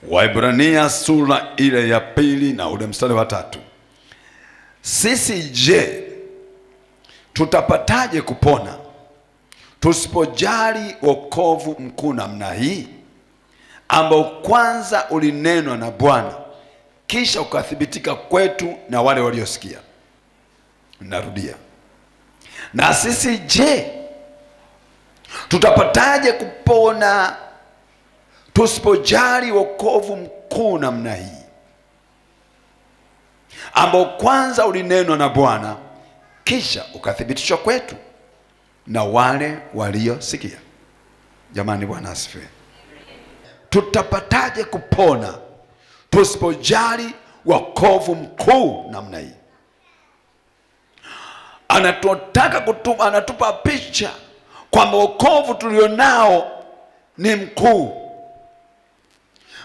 Waebrania sura ile ya 2 na ule mstari wa 3. Sisi je, tutapataje kupona tusipojali wokovu mkuu namna hii, ambao kwanza ulinenwa na Bwana kisha ukathibitika kwetu na wale waliosikia? Narudia. Na sisi je, tutapataje kupona tusipojali wokovu mkuu namna hii, ambao kwanza ulinenwa na Bwana kisha ukathibitishwa kwetu na wale waliosikia? Jamani, Bwana asifiwe. Tutapataje kupona tusipojali wokovu mkuu namna hii? Anatupa picha kwamba wokovu tulionao ni mkuu.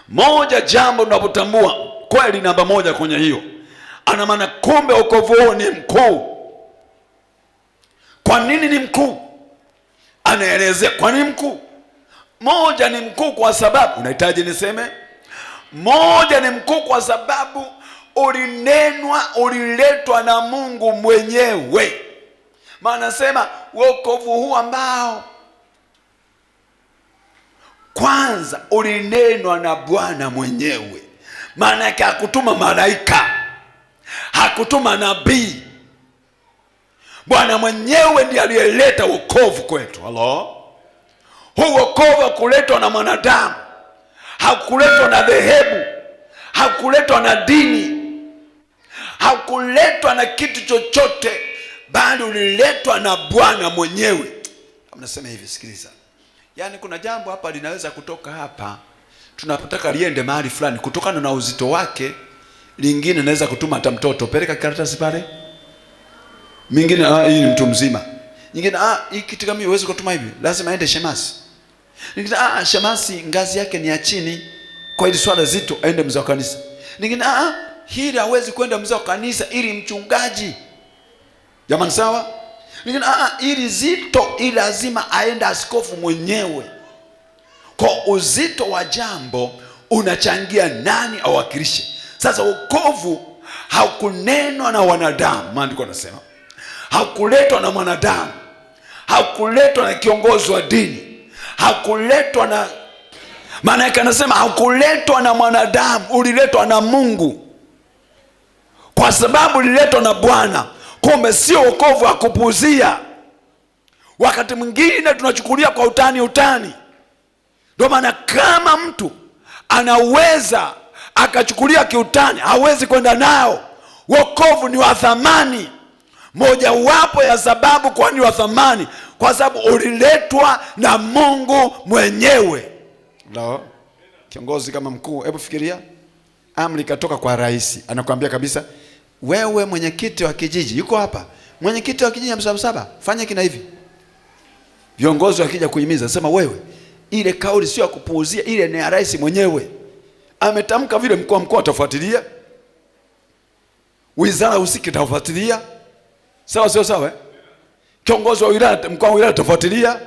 Moja jambo tunapotambua kweli, namba moja kwenye hiyo, ana maana kumbe wokovu huo ni mkuu. Kwa nini ni mkuu? Anaelezea kwa nini mkuu. Moja, ni mkuu kwa sababu, unahitaji niseme, moja, ni mkuu kwa sababu uliletwa na Mungu mwenyewe. Maana sema wokovu huu ambao kwanza ulinenwa na Bwana mwenyewe, maana yake hakutuma malaika, hakutuma nabii. Bwana mwenyewe ndiye aliyeleta wokovu kwetu. Halo, huu wokovu hakuletwa na mwanadamu, hakuletwa na dhehebu, hakuletwa na dini, hakuletwa na kitu chochote, bali uliletwa na Bwana mwenyewe. Nasema hivi, sikiliza. Yaani kuna jambo hapa linaweza kutoka hapa, tunapotaka liende mahali fulani, kutokana na uzito wake, lingine naweza kutuma hata mtoto, peleka karatasi pale. Mingine hii ni mtu mzima. Nyingine hii kitu kama hiyo huwezi kutuma hivi, lazima aende shemasi. Nyingine shemasi ngazi yake ni ya chini, kwa hili swala zito aende mzee wa kanisa. Nyingine hili hawezi kwenda mzee wa kanisa, ili mchungaji. Jamani, sawa? Nyingine hili zito, ili lazima aende askofu mwenyewe. Kwa uzito wa jambo unachangia nani awakilishe. Sasa wokovu haukunenwa na wanadamu. Maandiko yanasema hakuletwa na mwanadamu, hakuletwa na kiongozi wa dini, hakuletwa na, maana yake anasema hakuletwa na mwanadamu, uliletwa na Mungu. Kwa sababu uliletwa na Bwana, kumbe sio wokovu wa kupuuzia. Wakati mwingine tunachukulia kwa utani. Ndio maana kama mtu anaweza akachukulia kiutani, hawezi kwenda nao. Wokovu ni wa thamani. Moja wapo ya sababu kwa nini wa thamani, kwa sababu uliletwa na Mungu mwenyewe. Ndio kiongozi kama mkuu, hebu fikiria, amri katoka kwa rais, anakuambia kabisa, wewe mwenyekiti wa kijiji, yuko hapa mwenyekiti wa kijiji Msabasaba, fanya kina hivi. Viongozi wakija kuhimiza, sema wewe, ile kauli sio ya kupuuzia, ile ni ya rais mwenyewe. Ametamka vile, mkuu wa mkoa atafuatilia, wizara husika itafuatilia. Sawa sio sawa? Kiongozi wa wilaya, mkuu wa wilaya atafuatilia,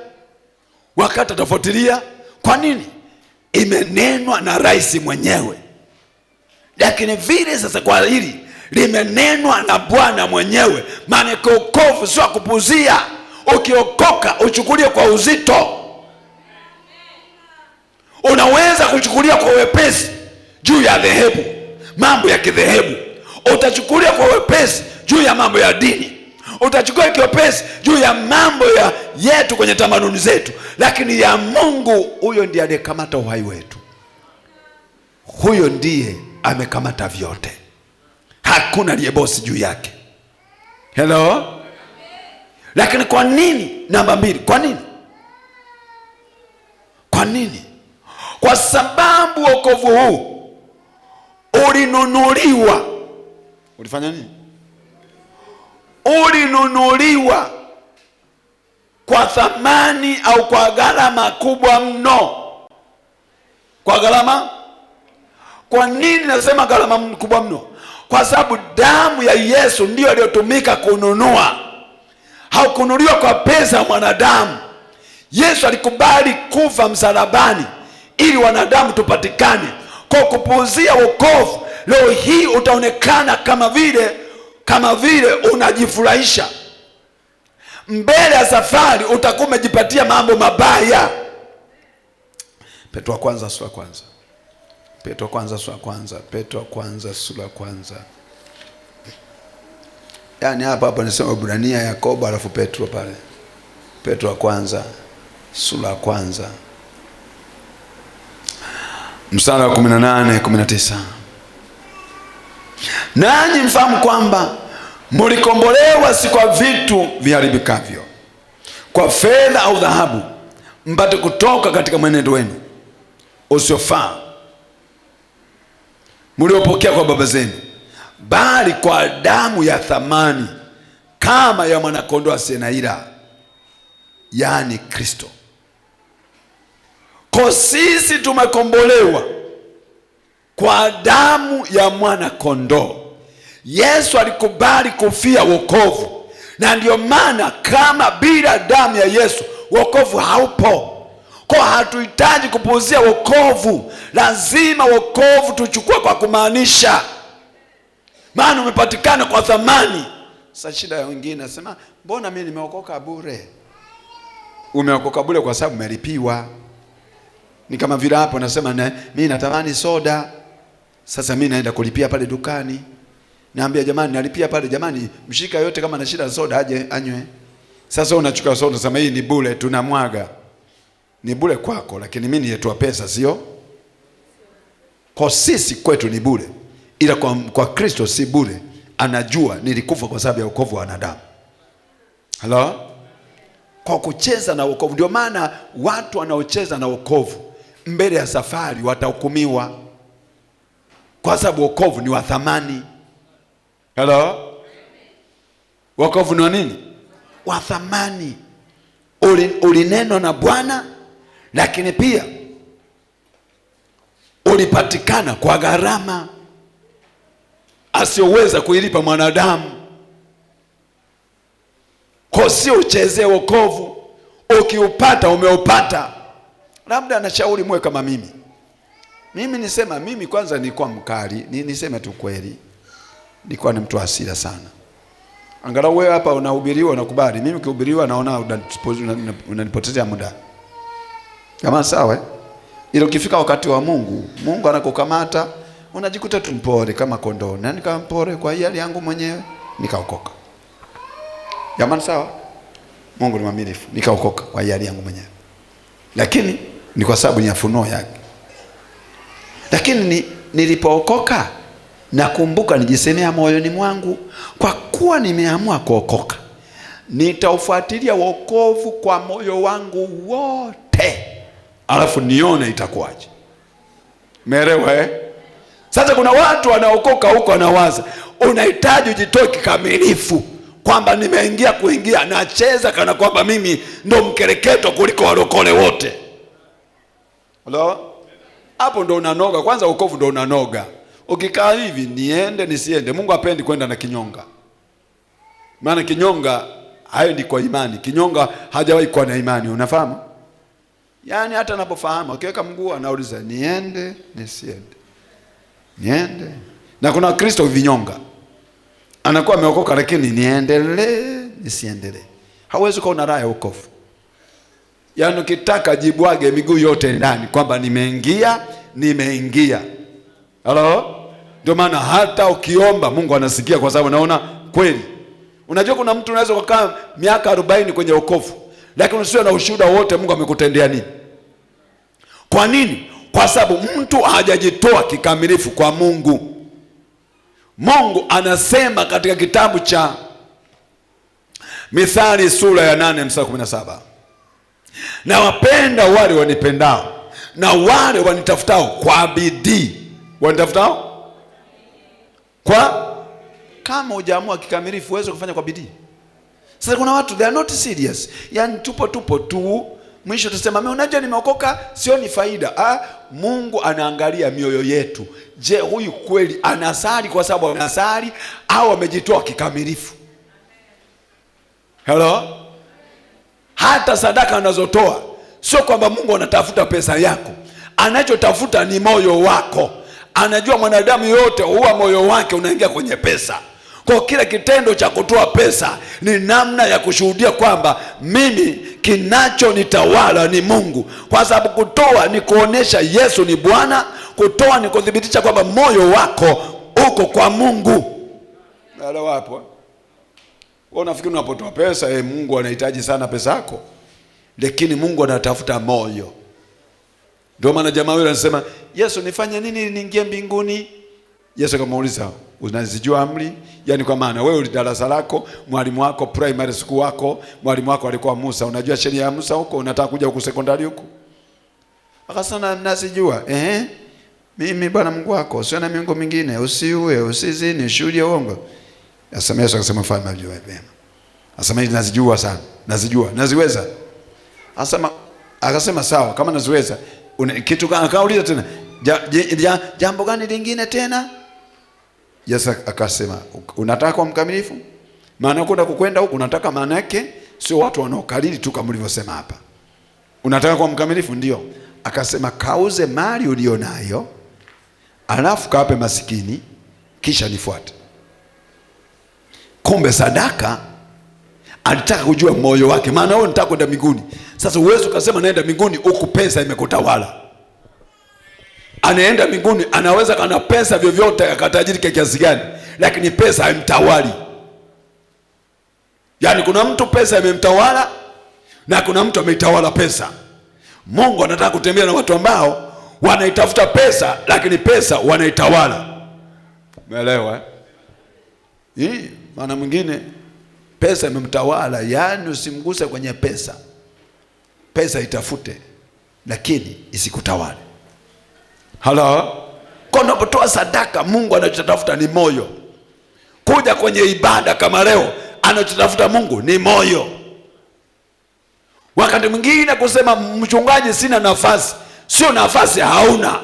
wakati atafuatilia. Kwa nini? Imenenwa na rais mwenyewe. Lakini vile sasa kwa hili limenenwa na Bwana mwenyewe, maana wokovu sio kupuuzia. Ukiokoka uchukulie kwa uzito. Unaweza kuchukulia kwa wepesi juu ya dhehebu, mambo ya kidhehebu. Utachukulia kwa wepesi juu ya mambo ya dini. Utachukua kiwepesi juu ya mambo yetu kwenye tamaduni zetu. Lakini ya Mungu, huyo ndiye aliyekamata uhai wetu. Huyo ndiye amekamata vyote. Hakuna aliyebosi juu yake. Hello? Lakini kwa nini? Namba 2, kwa nini? Kwa nini? Kwa sababu wokovu huu ulinunuliwa. Ulifanya nini? Ulinunuliwa kwa thamani au kwa gharama kubwa mno. Kwa gharama. Kwa nini nasema gharama kubwa mno? Kwa sababu damu ya Yesu ndiyo iliyotumika kununua. Haukununuliwa kwa pesa ya mwanadamu. Yesu alikubali kufa msalabani ili wanadamu tupatikane. Kwa kupuuzia wokovu, leo hii utaonekana kama vile unajifurahisha. Mbele ya safari utakuwa umejipatia mambo mabaya. Petro wa kwanza sura ya kwanza. Petro wa kwanza sura ya kwanza. Petro wa kwanza sura ya kwanza. Yaani hapa nasema Ibrania, Yakobo alafu Petro pale. Petro wa kwanza sura ya kwanza. Mstari wa 18, 19. Nanyi mfahamu kwamba mlikombolewa si kwa vitu viharibikavyo, kwa fedha au dhahabu, mpate kutoka katika mwenendo wenu usiofaa mliopokea kwa baba zenu, bali kwa damu ya thamani kama ya mwanakondoo asiye na ila, yaani Kristo. Kwa sisi tumekombolewa kwa damu ya mwanakondoo. Yesu alikubali kufia wokovu, na ndio maana kama bila damu ya Yesu wokovu haupo. Kwa hatuhitaji kupuuzia wokovu, lazima wokovu tuchukue kwa kumaanisha, maana umepatikana kwa thamani. Sasa shida ya wengine nasema, mbona mimi nimeokoka bure? Umeokoka bure kwa sababu umelipiwa. Ni kama vile hapo nasema mimi natamani soda, sasa mimi naenda kulipia pale dukani. Naambia jamani nalipia pale, jamani mshika yote kama na shida soda aje anywe. Sasa unachukua soda sema hii ni bure, tunamwaga. Ni bure kwako, lakini mimi nilitoa pesa, sio? Kwa sisi kwetu ni bure, ila kwa Kristo si bure. Anajua nilikufa kwa sababu ya wokovu wa wanadamu. Hello? Kwa kucheza na wokovu, ndio maana watu wanaocheza na wokovu mbele ya safari watahukumiwa, kwa sababu wokovu ni wa thamani. Hello? Wokovu ni wa nini? Wa thamani. Ulinenwa na Bwana, lakini pia ulipatikana kwa gharama asiyoweza kuilipa mwanadamu. Kwa sio uchezee wokovu, ukiupata umeupata. Labda nashauri mwe kama mimi. Mimi kwanza nilikuwa mkali, niseme tu kweli. Nilikuwa ni mtu hasira sana. Angalau wewe hapa unahubiriwa unakubali. Mimi ukihubiriwa naona unanipotezea muda. Kama sawa? Ila ukifika wakati wa Mungu anakukamata, unajikuta tumpore kama kondoo. Na nikampore kwa hiari yangu mwenyewe, nikaokoka. Jamani sawa? Mungu ni mwaminifu, nikaokoka kwa hiari yangu mwenyewe. Lakini ni kwa sababu ni ufunuo yake. Lakini nilipookoka, nakumbuka nijisemea moyoni mwangu, kwa kuwa nimeamua kuokoka, nitaufuatilia wokovu kwa moyo wangu wote, alafu nione itakuwaje. Umeelewa? Sasa kuna watu wanaokoka huko wanawaza unahitaji ujitoe kikamilifu, kwamba kuingia nacheza kana kwamba mimi ndo mkereketo kuliko walokole wote. Hello? Hapo ndo unanoga. Kwanza wokovu ndo unanoga. Ukikaa hivi niende nisiende, Mungu hapendi kwenda na kinyonga. Maana kinyonga haendi kwa imani. Kinyonga hajawahi kuwa na imani, unafahamu? Yaani hata anapofahamu akiweka mguu anauliza niende nisiende. Niende. Na kuna Kristo vinyonga. Anakuwa ameokoka lakini niendelee nisiendelee. Hawezi kuwa na raha ya wokovu. Yaani ukitaka jibwage miguu yote ndani kwamba nimeingia. Hello? Ndio maana hata ukiomba Mungu anasikia, kwa sababu naona kweli. Unajua kuna mtu unaweza kukaa miaka 40 kwenye wokovu, lakini usiwe na ushuhuda wote Mungu amekutendea nini. Kwa nini? Kwa sababu mtu hajajitoa kikamilifu kwa Mungu. Mungu anasema katika kitabu cha Mithali sura ya 8 mstari 17. Na wapenda wale wanipendao, na wale wanitafutao kwa bidii. Wanitafutao kwa, kama hujaamua kikamilifu uweze kufanya kwa bidii. Sasa kuna watu they are not serious. Yaani tupo tu, mwisho tusema mimi unajua nimeokoka sio ni faida. Mungu anaangalia mioyo yetu. Je, huyu kweli anasali kwa sababu anasali au amejitoa kikamilifu? Hello? Hata sadaka anazotoa sio kwamba Mungu anatafuta pesa yako. Anachotafuta ni moyo wako. Anajua mwanadamu yote huwa moyo wake unaingia kwenye pesa. Kwa kila kitendo cha kutoa pesa ni namna ya kushuhudia kwamba mimi kinachonitawala ni Mungu. Kwa sababu kutoa ni kuonesha Yesu ni Bwana. Kutoa ni kudhibitisha kwamba moyo wako uko kwa Mungu. Naelewa hapo? Wewe unafikiri unapotoa pesa Mungu anahitaji sana pesa yako? Lakini Mungu anatafuta moyo. Ndio maana jamaa yule anasema, Yesu nifanye nini niingie mbinguni? Yesu akamuuliza, unazijua amri? Yani kwa maana wewe darasa lako, mwalimu wako primary school wako, mwalimu wako alikuwa Musa, unajua sheria ya Musa huko, unataka kuja huko sekondari huko? Akasema nazijua. Mimi Bwana Mungu wako, usiwe na miungu mingine, usiue, usizini, ushuhudie uongo. Asema Yesu akasema fanya mjua vyema. Asema hizi nazijua sana, nazijua, naziweza. Akasema sawa, kama naziweza, kitu gani? Akauliza tena, jambo gani lingine tena? Yesu akasema, unataka kuwa mkamilifu? Maana kuna kukwenda huko unataka, maana yake sio watu wanaokalili tu kama ulivyosema hapa. Unataka kuwa mkamilifu? Ndio. Akasema kauze mali ulionayo, alafu kape masikini, kisha nifuate. Kumbe sadaka alitaka kujua moyo wake, maana wewe unataka kwenda mbinguni. Sasa uwezo ukasema naenda mbinguni huku pesa imekutawala. Anaenda mbinguni anaweza kana pesa vyovyote akatajirika kiasi gani, lakini pesa haimtawali. Yani kuna mtu pesa imemtawala na kuna mtu ameitawala pesa. Mungu anataka kutembea na watu ambao wanaitafuta pesa lakini pesa wanaitawala. Umeelewa? Maana mwingine pesa imemtawala, yani usimguse kwenye pesa. Pesa itafute lakini isikutawale. Hala? Kwa unapotoa sadaka, Mungu anachotafuta ni moyo. Kuja kwenye ibada kama leo, anachotafuta Mungu ni moyo. Wakati mwingine kusema mchungaji sina nafasi, sio nafasi hauna,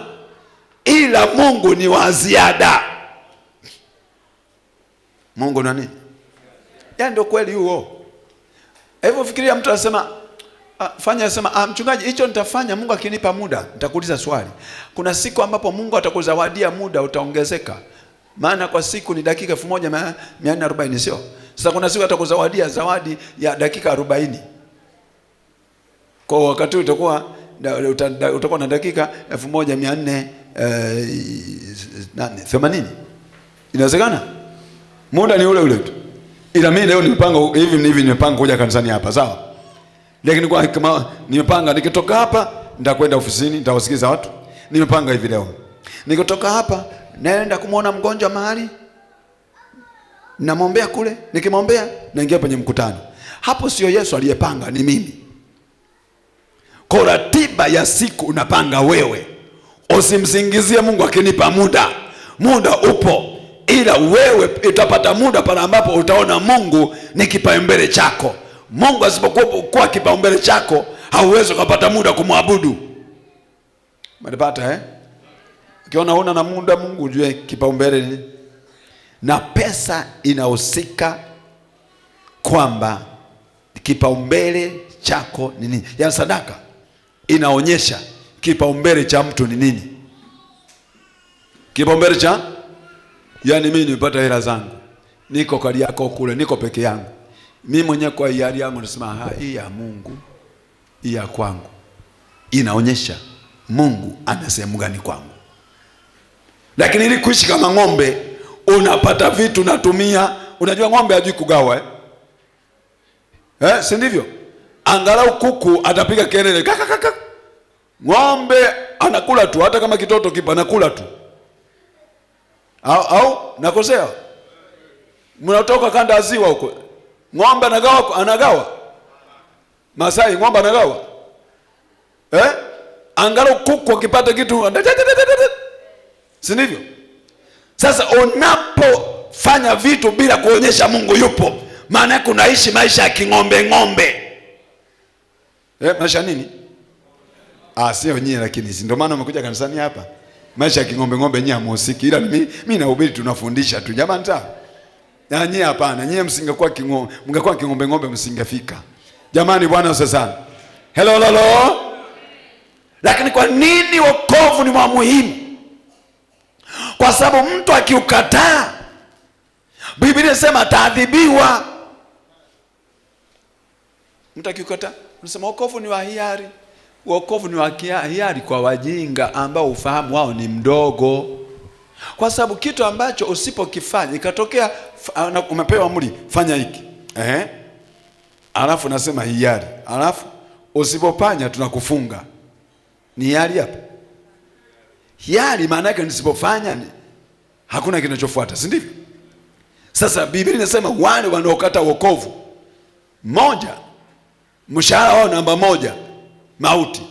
ila Mungu ni wa ziada. Mungu na nini? Ya ndio kweli huo. Hivyo fikiria mtu anasema fanya, anasema mchungaji hicho nitafanya Mungu akinipa muda. Nitakuuliza swali. Kuna siku ambapo Mungu atakuzawadia muda utaongezeka. Maana kwa siku ni dakika 1440 sio? Sasa kuna siku atakuzawadia zawadi ya dakika 40. Kwa wakati utakuwa na dakika 1480. Inawezekana? Muda ni ule ule tu. Ila mimi leo nimepanga hivi nimepanga kuja kanisani hapa, sawa? Lakini kwa kama nimepanga nikitoka hapa nitakwenda ofisini, nitawasikiza watu. Nimepanga hivi leo. Nikitoka hapa naenda kumuona mgonjwa mahali, namwombea kule, nikimwombea naingia kwenye mkutano. Hapo sio Yesu aliyepanga, ni mimi. Kwa ratiba ya siku unapanga wewe. Usimsingizie Mungu akinipa muda. Muda upo, ila wewe utapata muda pale ambapo utaona Mungu ni kipaumbele chako. Mungu asipokuwa kipaumbele chako, hauwezi kupata muda kumwabudu. Mnapata Ukiona una na muda Mungu, ujue kipaumbele ni. Na pesa inahusika kwamba kipaumbele chako ni nini. Ya sadaka inaonyesha kipaumbele cha mtu ni nini. Kipaumbele cha, yani mimi nimepata hela zangu, niko kali yako kule, niko peke yangu. Mimi mwenyewe kwa hiari yangu nasema hii ya Mungu, hii ya kwangu. Inaonyesha Mungu ana sehemu gani kwangu. Lakini ili kuishi kama ng'ombe, unapata vitu natumia. Unajua ng'ombe hajui kugawa si ndivyo? Angalau kuku atapiga kelele kaka. Ng'ombe anakula tu, hata kama kitoto kipa anakula tu. Au nakosea? Mnatoka kanda ya ziwa huko, ng'ombe anagawa. Masai ng'ombe anagawa. Angalau kuku akipata kitu, si ndivyo? Sasa unapofanya vitu bila kuonyesha Mungu yupo, maana yake unaishi maisha ya king'ombe. Maisha nini? Sio nyie, lakini ndio maana umekuja kanisani hapa. Maisha ya king'ombe nyie hamuhusiki, ila mimi nahubiri, tunafundisha tu jamani. Na nyie hapana, nyie msingekuwa king'ombe msingefika. Jamani, Bwana sasa. Hello. Lakini kwa nini wokovu ni muhimu? kwa sababu mtu akiukataa, Biblia inasema ataadhibiwa. Mtu akiukataa, unasema wokovu ni wa hiari. Wokovu ni wa hiari kwa wajinga ambao ufahamu wao ni mdogo. Kwa sababu kitu ambacho usipokifanya, ikatokea umepewa amri fanya hiki, alafu nasema hiari, alafu usipofanya tunakufunga, ni hiari hapo? Hiari maana yake nisipofanya hakuna kinachofuata, si ndivyo? Sasa Biblia inasema wale wanaokata wokovu, moja, mshahara wao namba 1 mauti,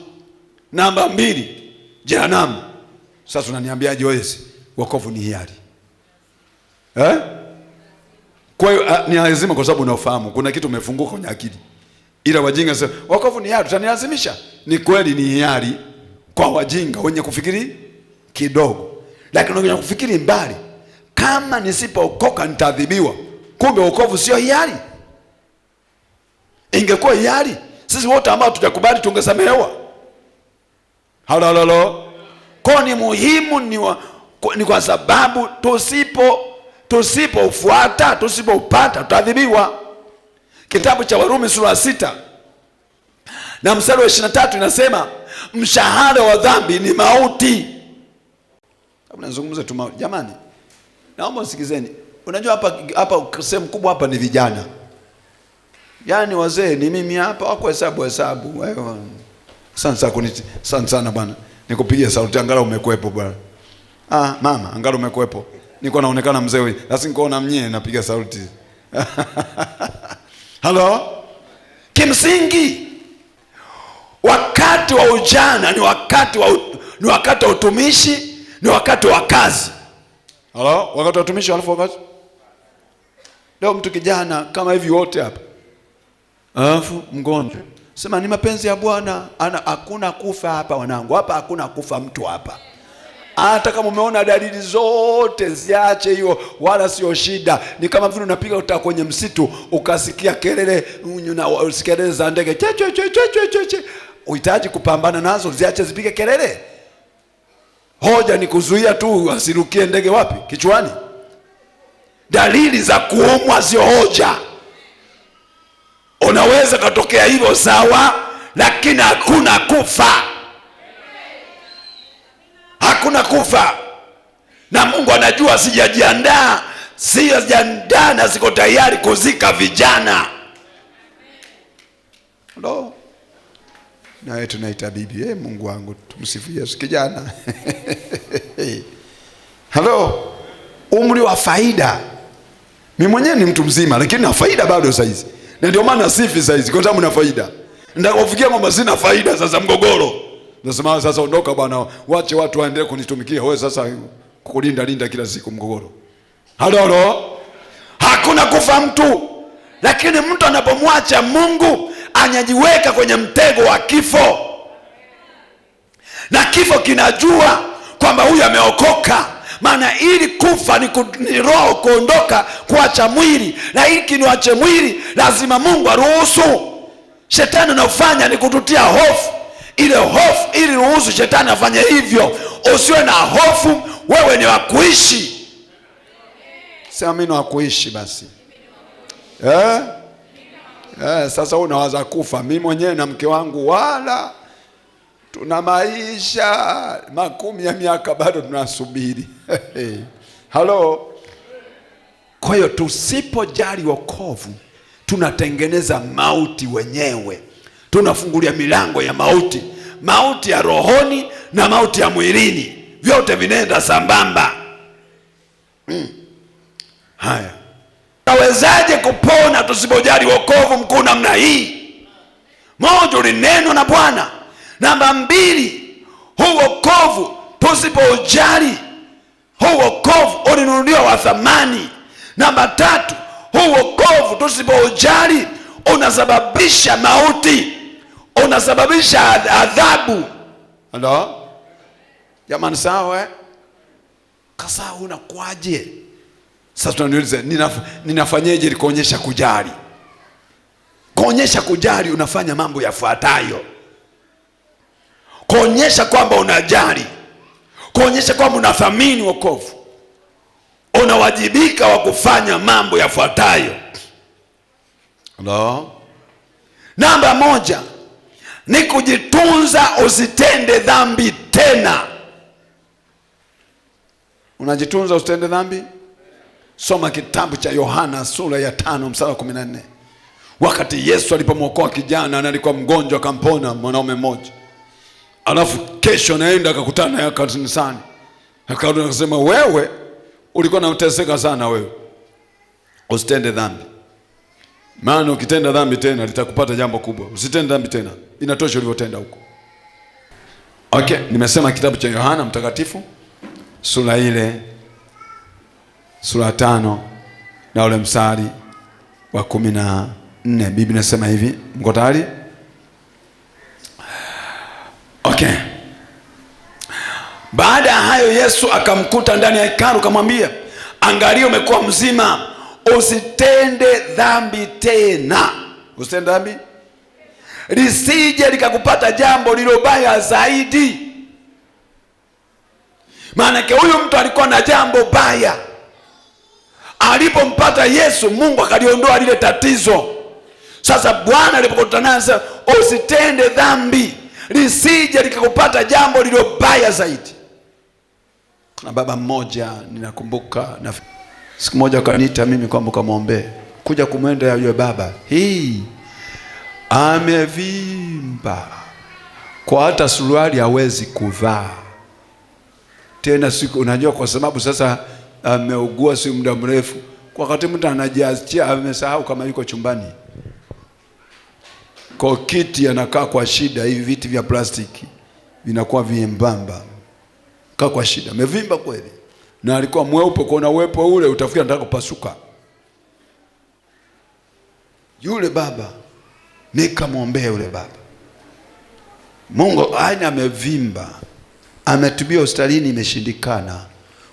namba 2 jehanamu. Sasa unaniambiaje wewe wokovu ni hiari? Kwa hiyo ni lazima, kwa sababu unafahamu kuna kitu umefunguka kwenye akili. Ila wajinga sasa wokovu ni hiari, utanilazimisha. Ni kweli ni hiari kwa wajinga wenye kufikiri kidogo, lakini wenye kufikiri mbali, kama nisipookoka nitaadhibiwa. Kumbe wokovu sio hiari. Ingekuwa hiari, sisi wote ambao tutakubali tungesamehewa. Halo. Kwa ni muhimu ni kwa sababu tusipofuata, tusipoupata tutaadhibiwa. Kitabu cha Warumi sura 6 na mstari wa 23 inasema mshahara wa dhambi ni mauti. Kama nazungumza tu mauti, jamani, naomba usikizeni. Unajua hapa sehemu kubwa hapa ni vijana. Yaani wazee ni mimi hapa, wako hesabu. Wewe sana bwana. Nikupigia sauti angalau umekuepo bwana. Mama, angalau umekuepo. Niko naonekana mzee huyu. Lazima nikoona mnye napiga sauti. Halo? Kimsingi wakati wa ujana ni wakati wa utumishi, ni wakati wa kazi. Halo? Wakati wa utumishi alafu wakati. Leo mtu kijana kama hivi wote hapa, alafu mgonjwa, sema ni mapenzi ya Bwana. Hakuna kufa hapa wanangu, hapa hakuna kufa mtu hapa. Hata kama umeona dalili zote ziache hiyo, wala sio shida. Ni kama vile unapiga uta kwenye msitu ukasikia kelele, kelele za ndege che. Uhitaji kupambana nazo, ziache zipige kelele. Hoja ni kuzuia tu asirukie ndege wapi? Kichwani. Dalili za kuumwa sio hoja. Unaweza katokea hivyo sawa, lakini hakuna kufa. Hakuna kufa. Na Mungu anajua sijajiandaa na siko tayari kuzika vijana. Ndio. Na wewe tunaita bibi, Mungu wangu tumsifie Yesu kijana. Halo, umri wa faida. Mimi mwenyewe ni mtu mzima lakini na faida bado saizi. Na ndio maana sifi saizi kwa sababu na faida. Ndakufikia kwamba sina faida sasa mgogoro. Nasema sasa ondoka bwana, wache watu waendelee kunitumikia. Wewe sasa kukulinda kila siku mgogoro. Halo. Hakuna kufa mtu. Lakini mtu anapomwacha Mungu anajiweka kwenye mtego wa kifo. Na kifo kinajua kwamba huyu ameokoka. Maana ili kufa ni roho kuondoka, kuacha mwili. Na ili kiniache mwili lazima Mungu aruhusu. Shetani anafanya ni kututia hofu. Ile hofu ili ruhusu shetani afanye hivyo. Usiwe na hofu, wewe ni wa kuishi. Sema mimi ni wa kuishi basi. Sasa unawaza kufa. Mimi mwenyewe na mke wangu wala tuna maisha 10 ya miaka bado tunasubiri. Halo. Kwa hiyo tusipojali wokovu tunatengeneza mauti wenyewe. Tunafungulia milango ya mauti. Mauti ya rohoni na mauti ya mwilini. Vyote vinaenda sambamba. Haya. Tawezaje kupona tusipojali wokovu mkuu namna hii? Moja, ulinenwa na Bwana. Namba 2, huu wokovu tusipojali, huu wokovu ulinunuliwa wa thamani. Namba 3, huu wokovu tusipojali unasababisha mauti, unasababisha adhabu. Halo? Jamani sawa Kasa unakuaje? Sasa tunaniuliza ninafanyaje ili kuonyesha kujali? Kuonyesha kujali unafanya mambo yafuatayo. Kuonyesha kwamba unajali. Kuonyesha kwamba unathamini wokovu. unawajibika wa kufanya mambo yafuatayo. Hello? Namba 1 ni kujitunza, usitende dhambi tena. Unajitunza usitende dhambi? Soma kitabu cha Yohana sura ya 5 mstari wa 14. Wakati Yesu alipomwokoa kijana na alikuwa mgonjwa, akampona mwanaume mmoja. Alafu kesho naenda akakutana naye kanisani. Akarudi akasema, wewe ulikuwa unateseka sana wewe. Usitende dhambi. Maana ukitenda dhambi tena litakupata jambo kubwa. Usitende dhambi tena. Inatosha ulivyotenda huko. Okay, nimesema kitabu cha Yohana mtakatifu sura 5 na ule mstari wa 14. Biblia inasema hivi, mko tayari? Okay. Baada ya hayo Yesu akamkuta ndani ya hekalu, akamwambia, angalia umekuwa mzima, usitende dhambi tena. Usitende dhambi, lisije likakupata jambo lilobaya zaidi. Maana huyu mtu alikuwa na jambo baya. Alipompata Yesu, Mungu akaliondoa lile tatizo. Sasa Bwana alipokutana naye, usitende dhambi, lisije likakupata jambo lilobaya zaidi. Kuna baba mmoja ninakumbuka, na siku moja akaniita mimi kwamba kamwombee. Kuja kumwenda yule baba, amevimba kwa hata suruali hawezi kuvaa tena. Siku unajua, kwa sababu sasa ameugua si muda mrefu, kwa wakati mtu anajiachia amesahau kama yuko chumbani. Kwa kiti anakaa kwa shida, hivi viti vya plastiki vinakuwa viembamba, kaa kwa shida, amevimba kweli. Na alikuwa mweupe, kwa uwepo ule utafikia anataka kupasuka. Yule baba nikamwombea yule baba. Mungu amevimba, ametubia hospitalini, imeshindikana.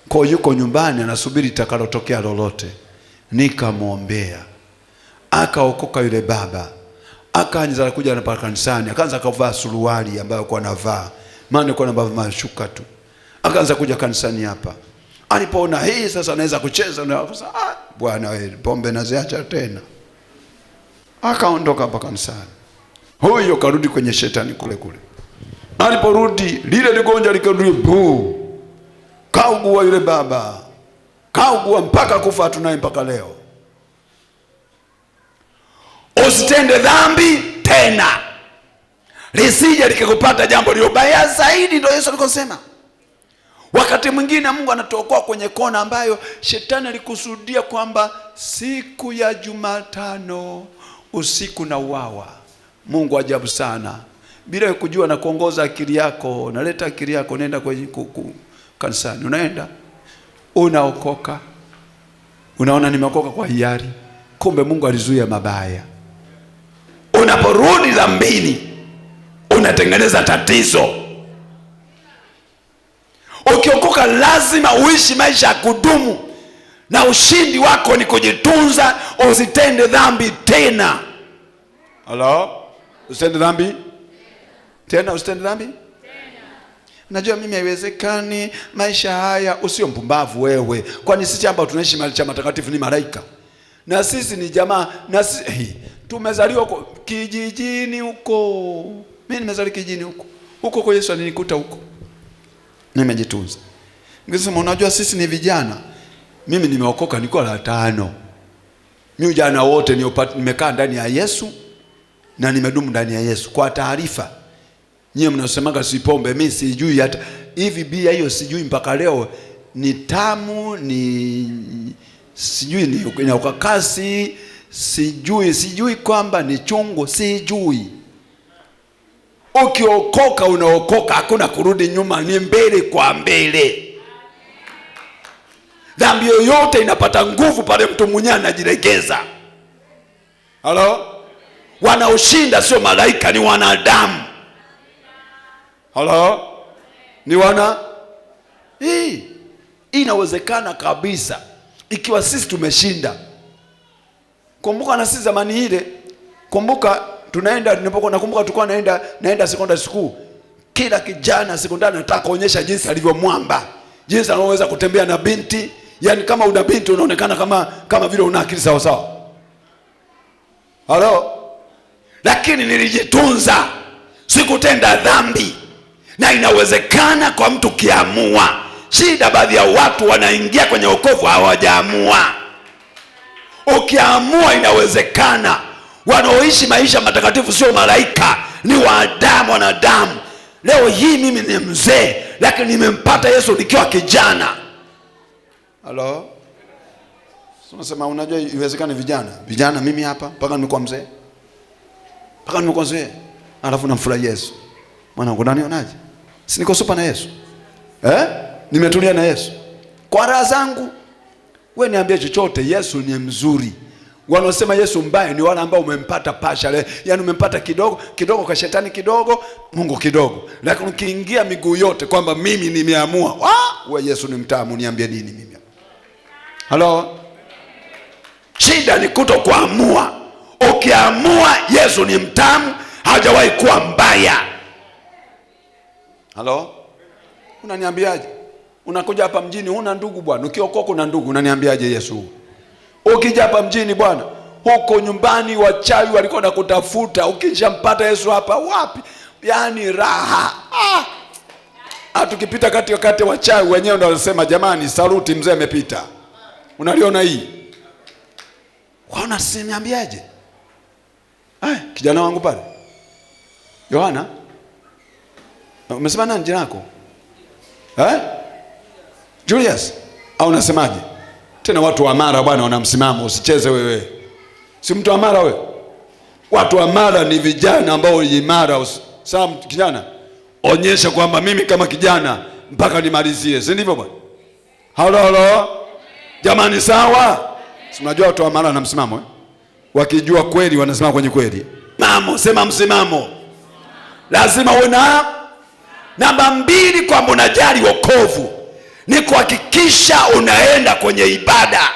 Kwa yuko nyumbani anasubiri itakalotokea lolote. Nikamwombea, akaokoka yule baba. Akaanza kuja na kanisani, akaanza kuvaa suruali ambayo alikuwa anavaa, maana alikuwa anavaa mashuka tu. Akaanza kuja kanisani hapa. Alipoona hii sasa anaweza kucheza, na akasema, Bwana wewe, pombe naziacha tena. Akaondoka hapa kanisani. Huyo karudi kwenye shetani kule kule. Aliporudi lile ligonjwa likarudi, kaugua yule baba. Kaugua mpaka kufa, tunaye mpaka leo. Usitende dhambi tena, lisije likakupata jambo lilobaya zaidi. Ndio Yesu alikosema. Wakati mwingine Mungu anatuokoa kwenye kona ambayo shetani alikusudia kwamba siku ya Jumatano usiku na uwawa. Mungu ajabu sana, bila kujua na kuongoza akili yako. Naleta akili yako, nenda kwenye kanisani, unaenda unaokoka, unaona nimeokoka kwa hiari, kumbe Mungu alizuia mabaya. Unaporudi dhambini unatengeneza tatizo. Ukiokoka lazima uishi maisha ya kudumu, na ushindi wako ni kujitunza. Usitende dhambi tena. Hello? Usitende dhambi tena. Usitende dhambi tena. Najua mimi haiwezekani maisha haya. Usio mpumbavu wewe, kwani sisi ambao tunaishi mahali cha matakatifu ni malaika, na sisi ni jamaa, na sisi tumezaliwa kijijini huko. Mimi nimezaliwa kijijini huko kwa Yesu alinikuta huko, nimejitunza. Ningesema unajua sisi ni vijana. Mimi nimeokoka nilikuwa la 5. Mimi ujana wote nimekaa ndani ya Yesu na nimedumu ndani ya Yesu. Kwa taarifa, nyie mnasemaga si pombe, mimi sijui hata hivi bia hiyo, sijui mpaka leo ni tamu, ni sijui ni ina ukakasi, sijui kwamba ni chungu, sijui. Ukiokoka unaokoka, hakuna kurudi nyuma, ni mbele kwa mbele. Dhambi yoyote inapata nguvu pale mtu mwenyewe anajilegeza. Halo? Wanaoshinda sio malaika, ni wanadamu. Halo? Ni inawezekana kabisa ikiwa sisi tumeshinda. Kumbuka na sisi zamani ile, kumbuka tunaenda, nakumbuka tulikuwa naenda secondary school. Kila kijana sekondari anataka kuonyesha jinsi alivyomwamba, jinsi anaweza kutembea na binti, Yaani kama una binti unaonekana kama vile una akili sawa sawa. Halo? Lakini nilijitunza, sikutenda dhambi. Na inawezekana kwa mtu kiamua. Shida baadhi ya watu wanaingia kwenye wokovu hawajaamua. Ukiamua inawezekana. Wanaoishi maisha matakatifu sio malaika, ni wanadamu. Leo hii mimi ni mzee, lakini nimempata Yesu nikiwa kijana. Halo? Unasema unajua iwezekane vijana mimi hapa mpaka nimekuwa mzee. Alafu namfurahi Yesu. Mwanangu unanionaje? Si niko super na Yesu? Nimetulia na Yesu. Kwa raha zangu. Wewe niambie chochote, Yesu ni mzuri. Wanaosema Yesu mbaya ni wale ambao umempata pasha. Yaani umempata kidogo kwa shetani kidogo, Mungu kidogo. Lakini ukiingia miguu yote kwamba mimi nimeamua, wewe Yesu ni mtamu, niambie nini mimi? Halo? Shida ni kutokuamua. Ukiamua Yesu ni mtamu, hajawahi kuwa mbaya. Halo? Unaniambiaje? Unakuja hapa mjini huna ndugu bwana, ukiokoka una ndugu, unaniambiaje Yesu? Ukija hapa mjini bwana, huko nyumbani wachawi walikuwa nakutafuta, ukishampata Yesu hapa wapi? Yaani raha. Tukipita kati wachawi wenyewe ndio wanasema jamani saluti mzee amepita. Unaliona hii? Waona siniambiaje? Kijana wangu pale. Yohana? Umesema nani jina lako? Julius? Au unasemaje? Tena watu wa Mara bwana wana msimamo, usicheze wewe. Si mtu wa Mara wewe? Watu wa Mara ni vijana ambao imara. Sasa kijana, onyesha kwamba mimi kama kijana mpaka nimalizie. Si ndivyo bwana? Halo. Jamani sawa? Si unajua watu wa Mara na msimamo Wakijua kweli wanasimama kwenye kweli. Sema msimamo. Lazima uwe na namba 2 kwamba unajali wokovu. Ni kuhakikisha unaenda kwenye ibada.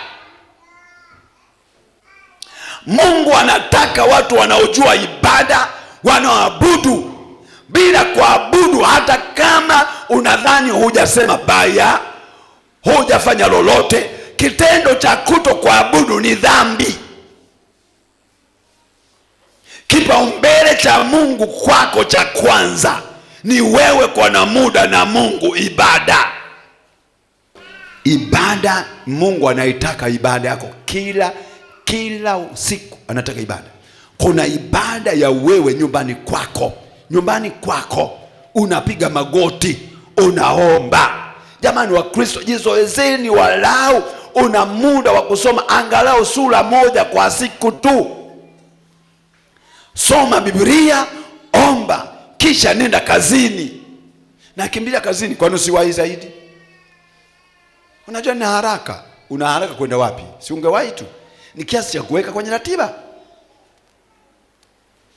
Mungu anataka watu wanaojua ibada, wanaoabudu. Bila kuabudu, hata kama unadhani hujasema baya, hujafanya lolote, kitendo cha kutokuabudu ni dhambi. Kipaumbele cha Mungu kwako cha kwanza ni wewe kuwa na muda na Mungu, ibada. Ibada, Mungu anaitaka ibada yako kila siku anataka ibada. Kuna ibada ya wewe nyumbani kwako unapiga magoti, unaomba. Jamani wa Kristo, jizoezeni walau una muda wa kusoma angalau sura 1 kwa siku tu. Soma Biblia, omba, kisha nenda kazini. Na kimbilia kazini, kwani usiwahi zaidi? Unajua una haraka kwenda wapi? Si ungewahi tu. Ni kiasi cha kuweka kwenye ratiba.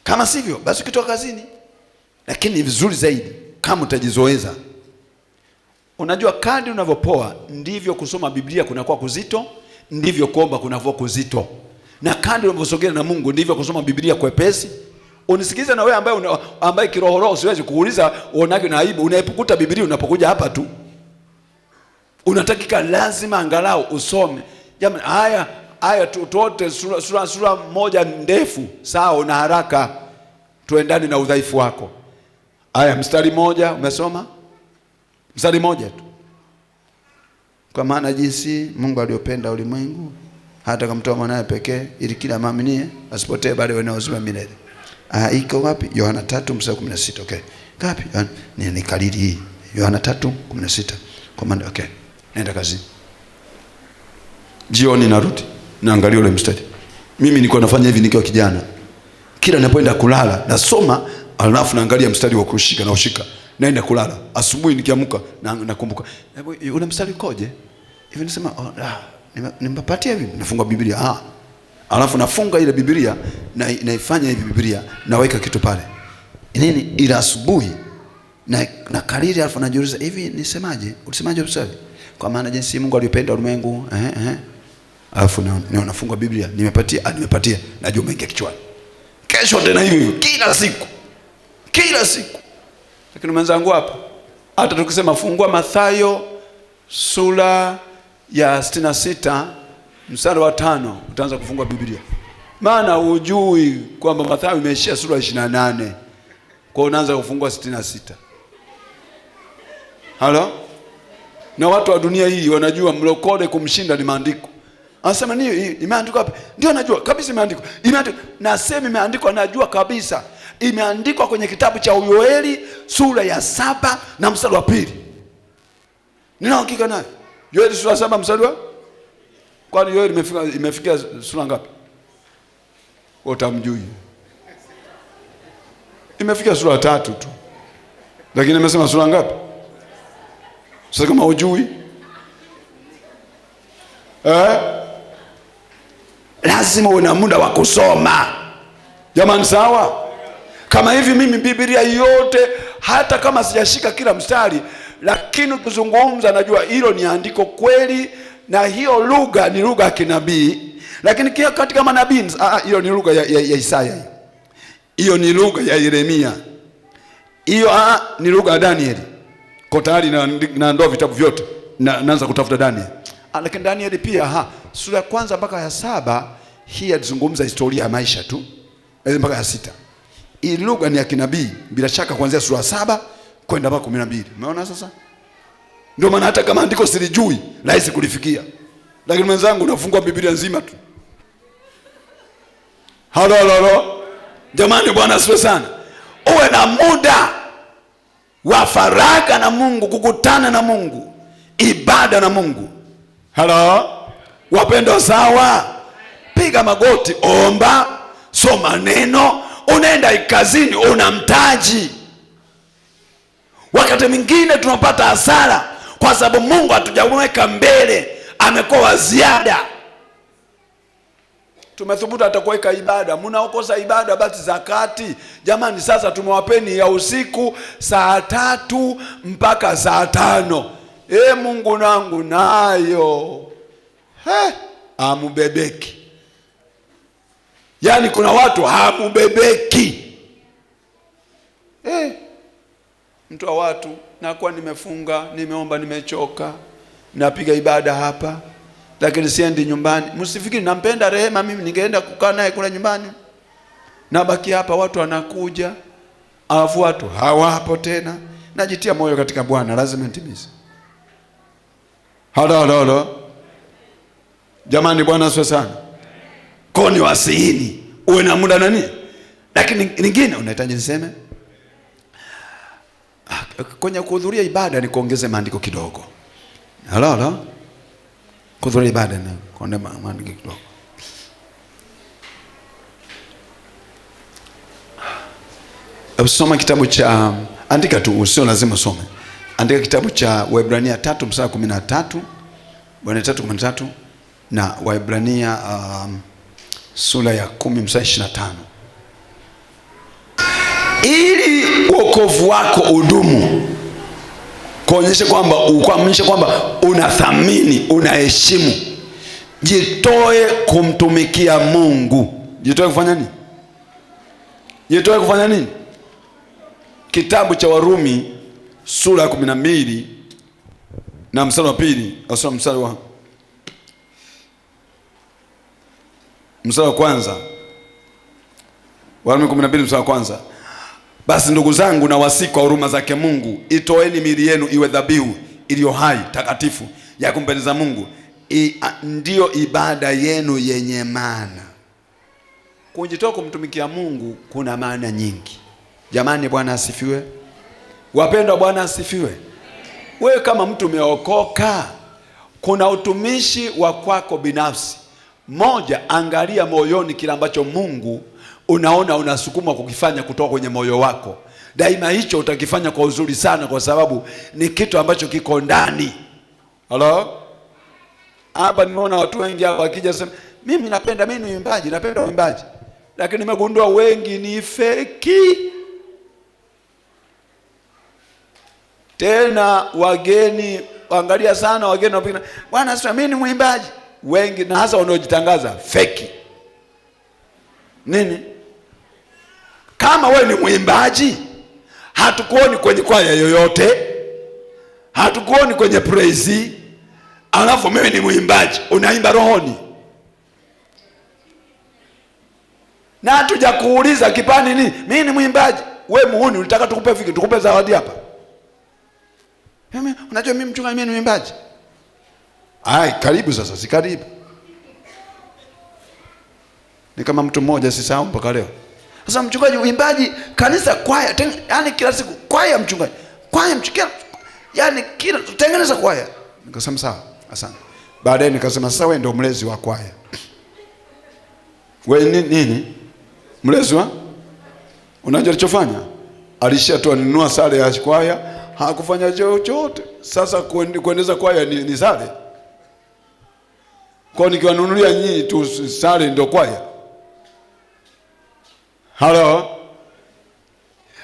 Kama sivyo, basi ukitoka kazini. Lakini ni vizuri zaidi kama utajizoeza. Unajua kadri unavyopoa ndivyo kusoma Biblia kunakuwa kuzito, ndivyo kuomba kunakuwa kuzito. Na kadri unavyosogea na Mungu ndivyo kusoma Biblia kwepesi. Unisikize na wewe ambaye kiroho siwezi kuuliza uonake na aibu, unaepukuta Biblia unapokuja hapa tu. Unatakika lazima angalau usome. Jamani haya tuote sura 1 ndefu. Sawa, una haraka, tuendane na udhaifu wako. Mstari 1 umesoma? Mstari 1 tu. Kwa maana jinsi Mungu aliupenda ulimwengu hata akamtoa mwanae pekee ili kila muamini asipotee bali awe na uzima milele. Iko wapi? Yohana 3:16. Okay. Ngapi? Ni kalili hii. Yohana 3:16. Kwa maana okay. Nenda kazi. Jioni narudi. Naangalia ule mstari. Mimi nilikuwa nafanya hivi nikiwa kijana. Kila ninapoenda kulala nasoma, alafu naangalia mstari wa kushika na ushika. Naenda kulala. Asubuhi nikiamka nakumbuka. Ule mstari ukoje? Hivi nisema nimpapatia hivi, nafunga Biblia. Alafu nafunga ile Biblia na naifanya hivi Biblia, naweka kitu pale. Nini ila asubuhi na kariri, alafu najiuliza hivi nisemaje? Ulisemaje mstari? Kwa maana jinsi Mungu alipenda ulimwengu. Alafu nafunga Biblia, nimepatia, najua mengi kichwani. Kesho tena hivi kila siku. Lakini mwenzangu hapa hata tukisema fungua Mathayo sura ya 66 mstari wa 5 utaanza kufungua Biblia. Maana hujui kwamba Mathayo imeishia sura 28. Kwa unaanza kufungua 66. Halo? Na watu wa dunia hii wanajua mlokole kumshinda ni maandiko. Anasema ni imeandikwa hapa. Ndio najua kabisa imeandikwa. Imeandikwa. Nasema imeandikwa, najua kabisa. Imeandikwa kwenye kitabu cha Yoeli sura ya 7 na mstari wa 2. Nina hakika nayo. Yoeli sura 7 mstari wa? Kwani Yoeli imefikia sura ngapi? Utamjui. Imefikia sura 3 tu. Lakini nimesema sura ngapi? Sasa kama hujui, lazima uwe na muda wa kusoma. Jamani sawa? Kama hivi mimi Biblia yote hata kama sijashika kila mstari, lakini kuzungumza najua hilo ni andiko kweli, na hiyo lugha ni lugha ya kinabii. Lakini katika manabii hiyo ni lugha ya Isaya. Hiyo ni lugha ya Yeremia. Hiyo ni lugha ya Danieli. Kwa tayari naandoa vitabu vyote naanza kutafuta Daniel. Lakini Daniel pia sura ya 1 mpaka ya 7 hii yazungumza historia ya maisha tu. Mpaka ya 6. Hii lugha ni ya kinabii bila shaka kuanzia sura ya 7 kwenda mpaka 12. Umeona sasa? Ndio maana hata kama andiko silijui rahisi kulifikia. Lakini mwenzangu unafungua Biblia nzima tu. Halo. Jamani Bwana asifiwe sana. Uwe na muda wa faragha na Mungu, kukutana na Mungu, ibada na Mungu. Halo? Wapendwa sawa? Piga magoti, omba, soma neno, unaenda kazini unamtaji. Wakati mwingine tunapata hasara kwa sababu Mungu hatujamweka mbele, amekuwa wa ziada. Tumethubutu atakuweka ibada, mnaokosa ibada basi zakati. Jamani sasa tumewapeni ya usiku saa 3 mpaka saa 5. Mungu nangu nayo. Hamubebeki. Yaani kuna watu hamubebeki. Mtu wa watu nakuwa nimefunga, nimeomba, nimechoka, napiga ibada hapa, lakini siendi nyumbani. Msifikiri nampenda Rehema mimi ningeenda kukaa naye kule nyumbani. Nabaki hapa, watu wanakuja, alafu watu hawapo tena. Najitia moyo katika Bwana, lazima nitimize. Halo. Jamani Bwana asifiwe sana. Koni wasiini, uwe na muda nani? Lakini lingine unahitaji niseme, kwenye kuhudhuria ibada ni kuongeze maandiko kidogo. Halo. Kuhudhuria ibada na kuongeza maandiko kidogo. Usoma kitabu cha, andika tu, usio lazima usome. Andika kitabu cha Waebrania 3 mstari 13, Waebrania 3:13 na Waebrania sura ya 10 mstari 25. Ili wokovu wako udumu, kuonyesha kwamba unathamini, unaheshimu, jitoe kumtumikia Mungu. Jitoe kufanya nini? Jitoe kufanya nini? Kitabu cha Warumi sura ya 12 na mstari wa 2, au mstari wa kwanza. Warumi 12 mstari wa kwanza. Basi ndugu zangu, na wasihi kwa huruma zake Mungu, itoeni miili yenu iwe dhabihu iliyo hai, takatifu, ya kumpendeza Mungu, ndio ibada yenu yenye maana. Kujitoa kumtumikia Mungu kuna maana nyingi. Jamani Bwana asifiwe. Wapendwa Bwana asifiwe. Wewe kama mtu umeokoka, kuna utumishi wa kwako binafsi. Moja, angalia moyoni kile ambacho Mungu unaona unasukuma kukifanya kutoka kwenye moyo wako. Daima hicho utakifanya kwa uzuri sana, kwa sababu ni kitu ambacho kiko ndani. Halo? Hapa nimeona watu wengi hapa wakija sema, mimi napenda, mimi ni mwimbaji, napenda uimbaji. Lakini nimegundua wengi ni feki. Tena wageni, angalia sana wageni wapigana, bwana sasa mimi ni mwimbaji. Wengi na hasa wanaojitangaza feki. Nini? Kama wewe ni mwimbaji, hatukuoni kwenye kwaya yoyote, hatukuoni kwenye praise, alafu mimi ni mwimbaji. Unaimba rohoni. Na hatuja kuuliza kipani nini? Mimi ni mwimbaji. Wewe muhuni, ulitaka tukupe viki, tukupe zawadi hapa. Unajua mimi mchungaji, mimi ni mwimbaji. Ai, karibu sasa, si karibu. Ni kama mtu mmoja sisahau mpaka leo. Sasa mchungaji, uimbaji, kanisa, kwaya, yani kila siku kwaya mchungaji. Kwaya mchungaji. Yani kila tutengeneza kwaya. Nikasema sawa, asante. Baadaye nikasema sasa wewe ndio mlezi wa kwaya. Wewe nini? Mlezi wa? Unajua alichofanya? Alishatoa ninunua sare ya kwaya, hakufanya chochote. Sasa kuendeza kwaya ni sare. Kwa nikiwanunulia nyinyi tu sare ndio kwaya. Halo?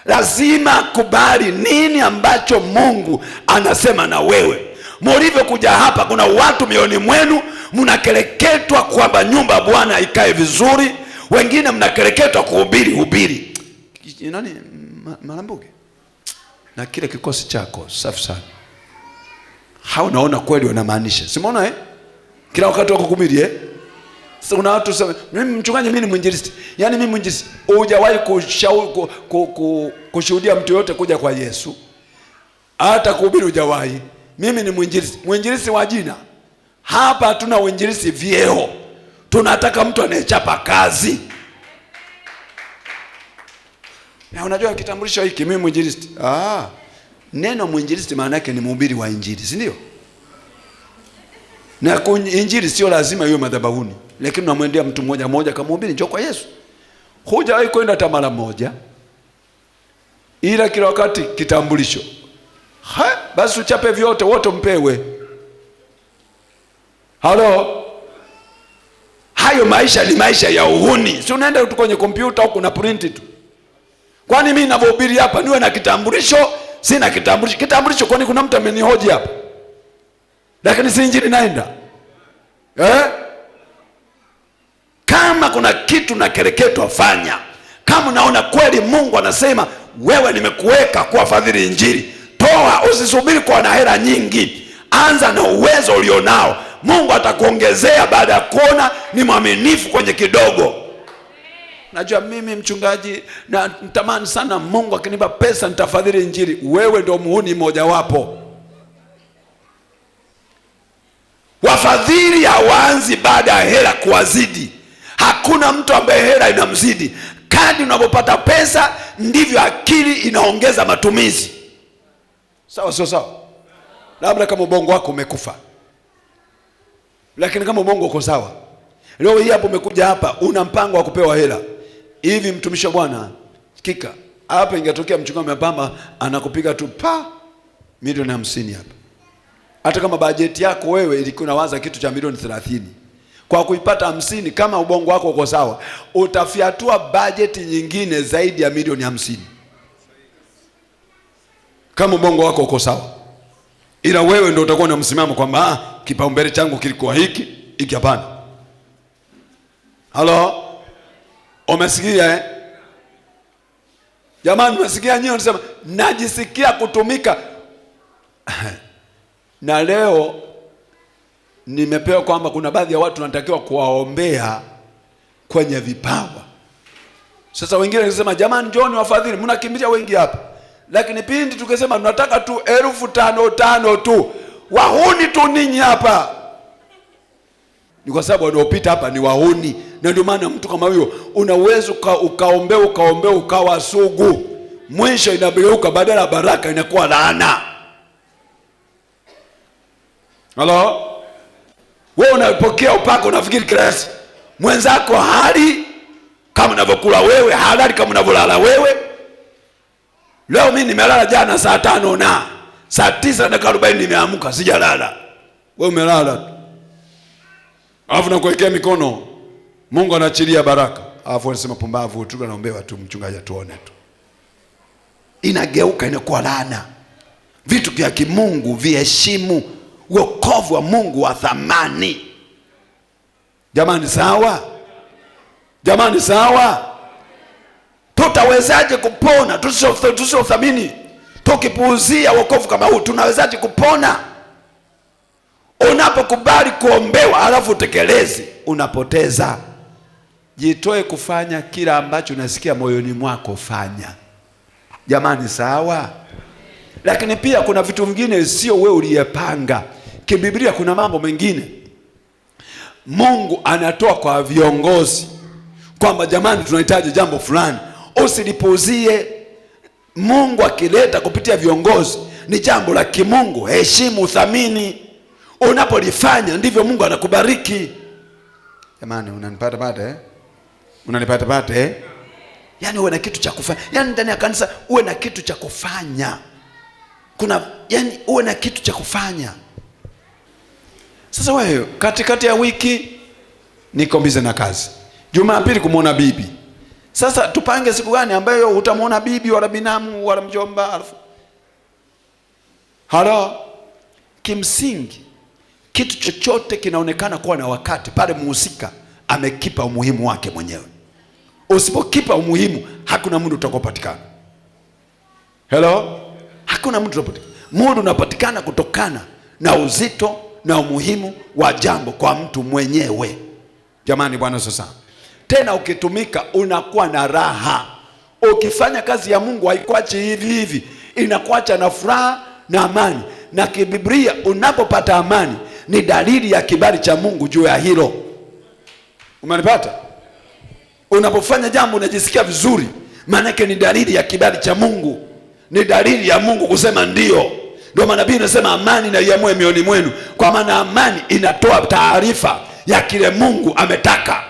Lazima kubali nini ambacho Mungu anasema na wewe. Mlivyo kuja hapa, kuna watu mioni mwenu mnakeleketwa kwamba nyumba ya Bwana ikae vizuri. Wengine mnakeleketwa kuhubiri. Nani? Malambuge. Na kile kikosi chako, safi sana. Hao naona kweli wanamaanisha. Simuona kila wakati wako kuhubiri Sasa kuna watu sema, mimi mchungaji, mimi ni mwinjilisti. Yaani mimi mwinjilisti. Hujawahi kushuhudia mtu yote kuja kwa Yesu. Hata kuhubiri hujawahi. Mimi ni mwinjilisti. Mwinjilisti wa jina. Hapa hatuna uinjilisti vyeo. Tunataka mtu anayechapa kazi. Na unajua kitambulisho hiki, mimi mwinjilisti. Neno mwinjilisti maana yake ni mhubiri wa injili, si ndio? Na injili sio lazima iwe madhabahuni, lakini unamwendea mtu mmoja mmoja kama mhubiri, njoo kwa Yesu. Hujawahi kwenda hata mara moja. Ila kila wakati kitambulisho. Basi uchape vyote, wote mpewe. Halo? Hayo maisha ni maisha ya uhuni. Si unaenda tu kwenye kompyuta au kuna print tu. Kwani mimi ninavyohubiri hapa niwe na kitambulisho? Sina kitambulisho. Kitambulisho kwani kuna mtu amenihoji hapa? Lakini si injili naenda. Kama kuna kitu na kereketwa fanya. Kama unaona kweli Mungu anasema wewe nimekuweka kuwafadhili injili, toa, usisubiri kwa na hela nyingi. Anza na uwezo ulionao. Mungu atakuongezea baada ya kuona ni mwaminifu kwenye kidogo. Najua mimi mchungaji na natamani sana Mungu akinipa pesa nitafadhili injili. Wewe ndio muhuni mmoja wapo. Wafadhili hawaanzi baada ya hela kuwazidi. Hakuna mtu ambaye hela inamzidi. Kadri unapopata pesa ndivyo akili inaongeza matumizi. Sawa sio sawa? Labda kama ubongo wako umekufa. Lakini kama ubongo uko sawa, leo hii hapo umekuja hapa una mpango wa kupewa hela. Hivi mtumishi wa Bwana, kika hapa ingetokea mchungaji mpamba anakupiga tu milioni 50 hapa. Hata kama bajeti yako wewe ilikuwa inawaza kitu cha milioni 30. Kwa kuipata 50, kama ubongo wako uko sawa, utafiatua bajeti nyingine zaidi ya milioni 50. Kama ubongo wako uko sawa. Ila wewe ndio utakuwa na msimamo kwamba kipaumbele changu kilikuwa hiki hapana. Halo? Umesikia Jamani, umesikia nyinyi wanasema najisikia kutumika. Na leo nimepewa kwamba kuna baadhi ya watu wanatakiwa kuwaombea kwenye vipawa. Sasa wengine wanasema jamani njoni wafadhili, mnakimbilia wengi hapa. Lakini pindi tukisema tunataka tu 5,500 tu, wahuni tu ninyi hapa. Ni kwa sababu wanaopita hapa ni wahuni. Na ndio maana mtu kama huyo unaweza ukaombea ukawa sugu. Mwisho inabeuka badala baraka inakuwa laana. Halo? Wewe unapokea upako unafikiri kirasi. Mwenzako hali kama unavyokula wewe, halali kama unavyolala wewe. Leo mimi nimelala jana saa 5 na saa 9:40 nimeamka sijalala. Wewe umelala tu. Alafu nakuwekea mikono. Mungu anaachilia baraka. Alafu anasema pumbavu tu, naombewa tu mchungaji atuone tu. Inageuka inakuwa laana. Vitu vya kimungu viheshimu. Wokovu wa Mungu wa thamani. Jamani sawa? Jamani sawa? Tutawezaje kupona tusithamini? Tukipuuzia wokovu kama huu tunawezaje kupona? Unapo Unapokubali kuombewa alafu utekelezi, unapoteza. Jitoe kufanya kila ambacho unasikia moyoni mwako fanya. Jamani, sawa? Lakini pia kuna vitu vingine sio wewe uliyepanga. Kibiblia kuna mambo mengine Mungu anatoa kwa viongozi kwamba jamani, tunahitaji jambo fulani, usilipuzie. Mungu akileta kupitia viongozi ni jambo la kimungu, heshimu, uthamini. Unapolifanya ndivyo Mungu anakubariki. Jamani, unanipata pata unanipata pata Yaani uwe na kitu cha kufanya. Yaani ndani ya kanisa uwe na kitu cha kufanya. Yaani uwe na kitu cha kufanya. Sasa wewe katikati ya wiki niko bize na kazi, Jumapili kumuona bibi. Sasa tupange siku gani ambayo utamuona bibi wala binamu wala mjomba? Kimsingi kitu chochote kinaonekana kuwa na wakati pale muhusika amekipa umuhimu wake mwenyewe. Usipokipa umuhimu hakuna muda utakopatikana. Hakuna muda utakopatikana. Muda unapatikana kutokana na uzito na umuhimu wa jambo kwa mtu mwenyewe. Jamani, Bwana sasa. Tena ukitumika unakuwa na raha. Ukifanya kazi ya Mungu haikuachi hivi hivi, inakuacha na furaha na amani. Na kibiblia unapopata amani ni dalili ya kibali cha Mungu juu ya hilo. Umenipata? Unapofanya jambo unajisikia vizuri, maana yake ni dalili ya kibali cha Mungu. Ni dalili ya Mungu kusema ndio. Ndio maana Biblia inasema amani na iamue mioyoni mwenu, kwa maana amani inatoa taarifa ya kile Mungu ametaka.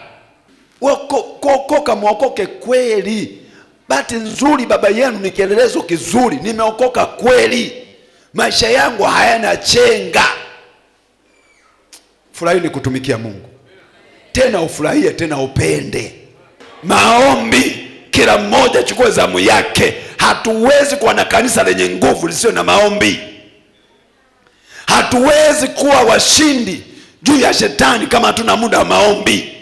Kuokoka, muokoke kweli. Bahati nzuri baba yenu ni kielelezo kizuri, nimeokoka kweli. Maisha yangu hayana chenga. Furahi ni kutumikia Mungu. Tena ufurahie, tena upende. Maombi, kila mmoja chukue zamu yake. Hatuwezi kuwa na kanisa lenye nguvu lisio na maombi. Hatuwezi kuwa washindi juu ya shetani kama hatuna muda wa maombi.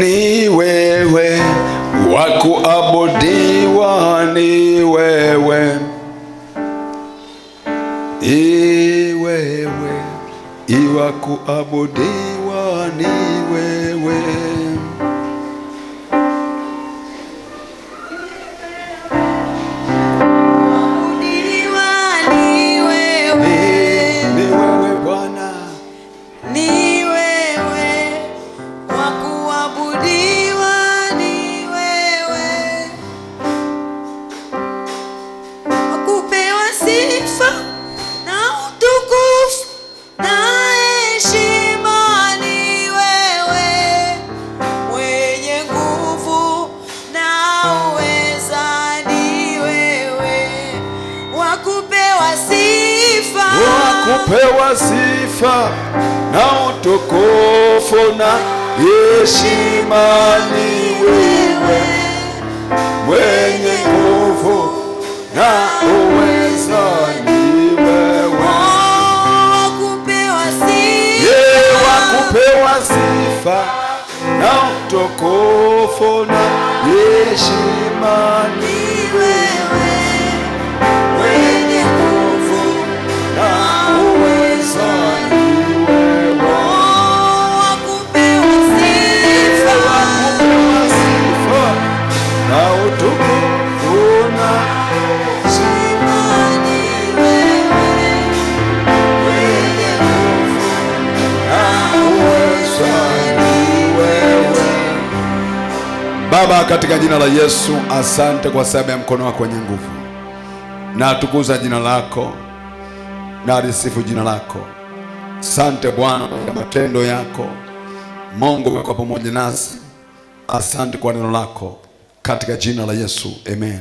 Ni wewe wa kuabudiwa, ni wewe, wewe iwa kuabudiwa, ni wewe. Kupewa sifa na utukufu na heshima ni wewe, mwenye nguvu na uweza ni wewe. Wakupewa sifa na utukufu na heshima ni wewe, mwenye nguvu na Baba, katika jina la Yesu, asante kwa sababu ya mkono wako wenye nguvu. Na tukuza jina lako na alisifu jina lako. Asante Bwana kwa matendo yako. Mungu wako pamoja nasi. Asante kwa neno lako katika jina la Yesu. Amen.